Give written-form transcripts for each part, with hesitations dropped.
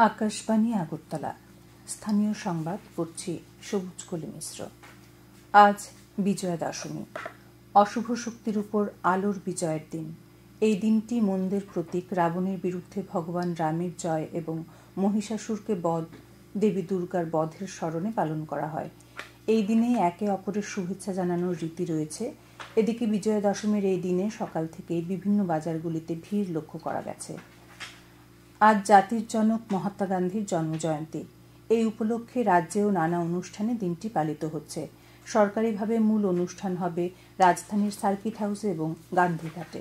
আকাশবাণী আগরতলা। স্থানীয় সংবাদ পড়ছি সবুজ কলি মিশ্র। আজ বিজয়া দশমী, অশুভ শক্তির উপর আলোর বিজয়ের দিন। এই দিনটি মন্দের প্রতীক রাবণের বিরুদ্ধে ভগবান রামের জয় এবং মহিষাসুরকে বধ, দেবী দুর্গার বধের স্মরণে পালন করা হয়। এই দিনে একে অপরের শুভেচ্ছা জানানোর রীতি রয়েছে। এদিকে বিজয়া দশমীর এই দিনে সকাল থেকেই বিভিন্ন বাজারগুলিতে ভিড় লক্ষ্য করা গেছে। আজ জাতির জনক মহাত্মা গান্ধীর জন্মজয়ন্তী। এই উপলক্ষে রাজ্যেও নানা অনুষ্ঠানে দিনটি পালিত হচ্ছে। সরকারিভাবে মূল অনুষ্ঠান হবে রাজধানীর সার্কিট হাউসে এবং গান্ধীঘাটে।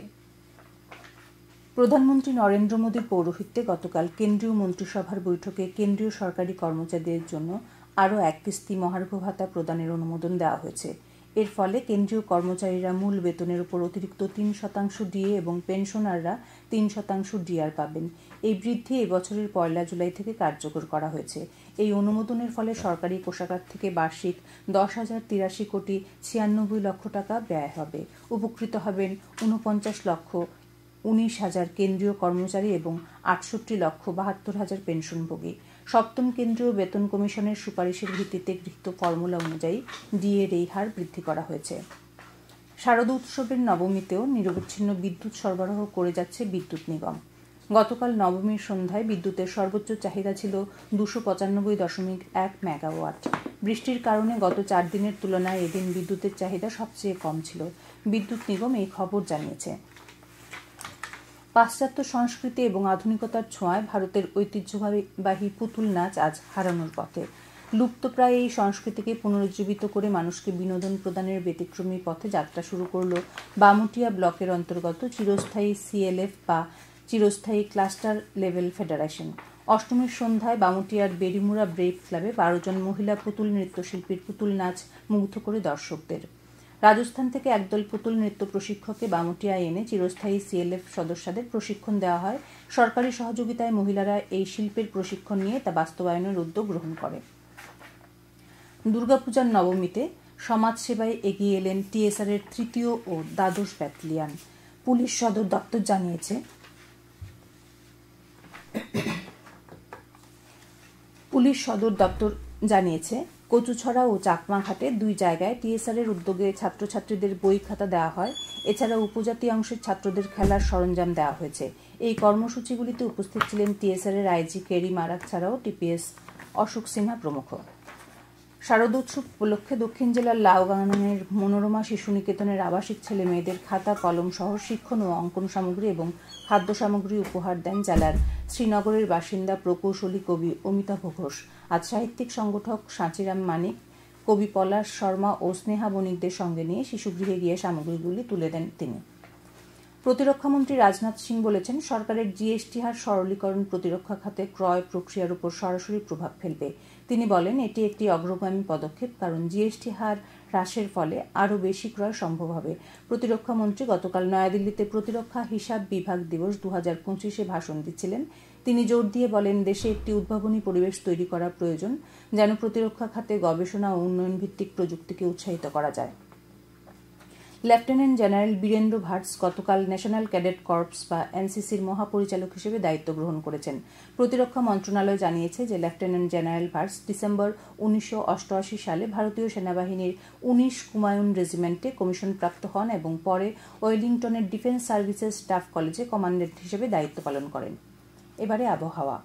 প্রধানমন্ত্রী নরেন্দ্র মোদীর পৌরোহিত্যে গতকাল কেন্দ্রীয় মন্ত্রিসভার বৈঠকে কেন্দ্রীয় সরকারি কর্মচারীদের জন্য আরও এক কিস্তি মহার্ঘ ভাতা প্রদানের অনুমোদন দেওয়া হয়েছে। এর ফলে কেন্দ্রীয় কর্মচারীরা মূল বেতনের উপর অতিরিক্ত 3% ডিএ এবং পেনশনাররা 3% ডিআর পাবেন। এই বৃদ্ধি এই বছরের 1 জুলাই থেকে কার্যকর করা হয়েছে। এই অনুমোদনের ফলে সরকারি কোষাগার থেকে বার্ষিক 10,083 কোটি 96 লক্ষ টাকা ব্যয় হবে। উপকৃত হবেন 49,19,000 কেন্দ্রীয় কর্মচারী এবং 68,72,000 পেনশনভোগী। সপ্তম কেন্দ্রীয় বেতন কমিশনের সুপারিশের ভিত্তিতে গৃহীত ফর্মুলা অনুযায়ী ডিএর এই হার বৃদ্ধি করা হয়েছে। শারদ উৎসবের নবমীতেও নিরবচ্ছিন্ন বিদ্যুৎ সরবরাহ করে যাচ্ছে বিদ্যুৎ নিগম। গতকাল নবমীর সন্ধ্যায় বিদ্যুতের সর্বোচ্চ চাহিদা ছিল 295.1 মেগাওয়াট। বৃষ্টির কারণে গত 4 দিনের তুলনায় এদিন বিদ্যুতের চাহিদা সবচেয়ে কম ছিল। বিদ্যুৎ নিগম এই খবর জানিয়েছে। পাশ্চাত্য সংস্কৃতি এবং আধুনিকতার ছোঁয়ায় ভারতের ঐতিহ্যবাহী পুতুল নাচ আজ হারানোর পথে। লুপ্তপ্রায় এই সংস্কৃতিকে পুনরুজ্জীবিত করে মানুষকে বিনোদন প্রদানের ব্যতিক্রমী পথে যাত্রা শুরু করল বামুটিয়া ব্লকের অন্তর্গত চিরস্থায়ী সিএলএফ বা চিরস্থায়ী ক্লাস্টার লেভেল ফেডারেশন। অষ্টমীর সন্ধ্যায় বামুটিয়ার বেরিমুড়া ব্রেভ ক্লাবে 12 জন মহিলা পুতুল নৃত্যশিল্পীর পুতুল নাচ মুগ্ধ করে দর্শকদের। রাজস্থান থেকে একদল পুতুল নৃত্য প্রশিক্ষককে বামুটিয়ায় এনে চিরস্থায়ী সিএলএফ সদস্যদের প্রশিক্ষণ দেওয়া হয়। সরকারি সহযোগিতায় মহিলারা এই শিল্পের প্রশিক্ষণ নিয়ে তা বাস্তবায়নের উদ্যোগ গ্রহণ করে। দুর্গাপূজার নবমীতে সমাজসেবায় এগিয়ে এলেন টিএসআরের 3য় ও দ্বাদশ ব্যাটালিয়ন। পুলিশ সদর দপ্তর জানিয়েছে কচুছড়া ও চাকমাঘাটে 2 জায়গায় টিএসআরের উদ্যোগে ছাত্রছাত্রীদের বই খাতা দেওয়া হয়। এছাড়া উপজাতি অংশের ছাত্রদের খেলার সরঞ্জাম দেওয়া হয়েছে। এই কর্মসূচিগুলিতে উপস্থিত ছিলেন টিএসআরের আইজি কেরি মারাক ছাড়াও টিপিএস অশোক সিনহা প্রমুখ। শারদোৎসব উপলক্ষে দক্ষিণ জেলার লাউগানের মনোরমা শিশু নিকেতনের আবাসিক ছেলে মেয়েদের খাতা, কলম সহ শিক্ষণ ও অঙ্কন সামগ্রী এবং খাদ্য সামগ্রী উপহার দেন জেলার শ্রীনগরের বাসিন্দা প্রকৌশলী কবি অমিতাভ ঘোষ। আজ সাহিত্যিক সংগঠক সাঁচিরাম মানিক, কবি পলাশ শর্মা ও স্নেহা বণিকদের সঙ্গে নিয়ে শিশুগৃহে গিয়ে সামগ্রীগুলি তুলে দেন তিনি। প্রতিরক্ষামন্ত্রী রাজনাথ সিং বলেছেন, সরকারের জিএসটি হার সরলীকরণ প্রতিরক্ষা খাতে ক্রয় প্রক্রিয়ার উপর সরাসরি প্রভাব ফেলবে। তিনি বলেন, এটি একটি অগ্রগামী পদক্ষেপ, কারণ জিএসটি হার হ্রাসের ফলে আরও বেশি ক্রয় সম্ভব হবে। প্রতিরক্ষামন্ত্রী গতকাল নয়াদিল্লিতে প্রতিরক্ষা হিসাব বিভাগ দিবস 2025-এ ভাষণ দিচ্ছিলেন। তিনি জোর দিয়ে বলেন, দেশে একটি উদ্ভাবনী পরিবেশ তৈরি করা প্রয়োজন, যেন প্রতিরক্ষা খাতে গবেষণা ও উন্নয়ন ভিত্তিক প্রযুক্তিকে উৎসাহিত করা যায়। লেফটেন্যান্ট জেনারেল বীরেন্দ্র ভাটস গতকাল ন্যাশনাল ক্যাডেট কর্পস বা এনসিসির মহাপরিচালক হিসেবে দায়িত্ব গ্রহণ করেছেন। প্রতিরক্ষা মন্ত্রণালয় জানিয়েছে যে লেফটেন্যান্ট জেনারেল ভাটস ডিসেম্বর 1988 সালে ভারতীয় সেনাবাহিনীর 19 কুমায়ুন রেজিমেন্টে কমিশনপ্রাপ্ত হন এবং পরে ওয়েলিংটনের ডিফেন্স সার্ভিসেস স্টাফ কলেজে কমান্ডেন্ট হিসেবে দায়িত্ব পালন করেন। এবারে আবহাওয়া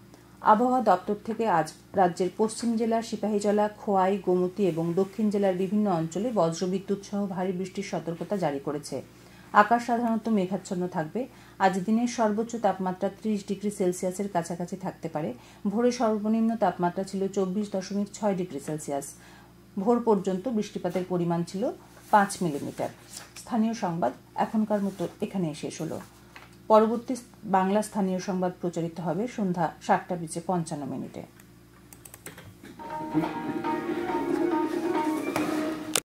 দপ্তর থেকে আজ রাজ্যের পশ্চিম জেলার সিপাহীজলা, খোয়াই, গোমতী এবং দক্ষিণ জেলার বিভিন্ন অঞ্চলে বজ্রবিদ্যুৎ সহ ভারী বৃষ্টির সতর্কতা জারি করেছে। আকাশ সাধারণত মেঘাচ্ছন্ন থাকবে। আজ দিনের সর্বোচ্চ তাপমাত্রা 30 ডিগ্রি সেলসিয়াসের কাছাকাছি থাকতে পারে। ভোরে সর্বনিম্ন তাপমাত্রা ছিল 24.6 ডিগ্রি সেলসিয়াস। ভোর পর্যন্ত বৃষ্টিপাতের পরিমাণ ছিল 5 মিলিমিটার। স্থানীয় সংবাদ এখনকার মতো এখানেই শেষ হলো। পরবর্তী বাংলা স্থানীয় সংবাদ প্রচারিত হবে সন্ধ্যা 7:55 মিনিটে।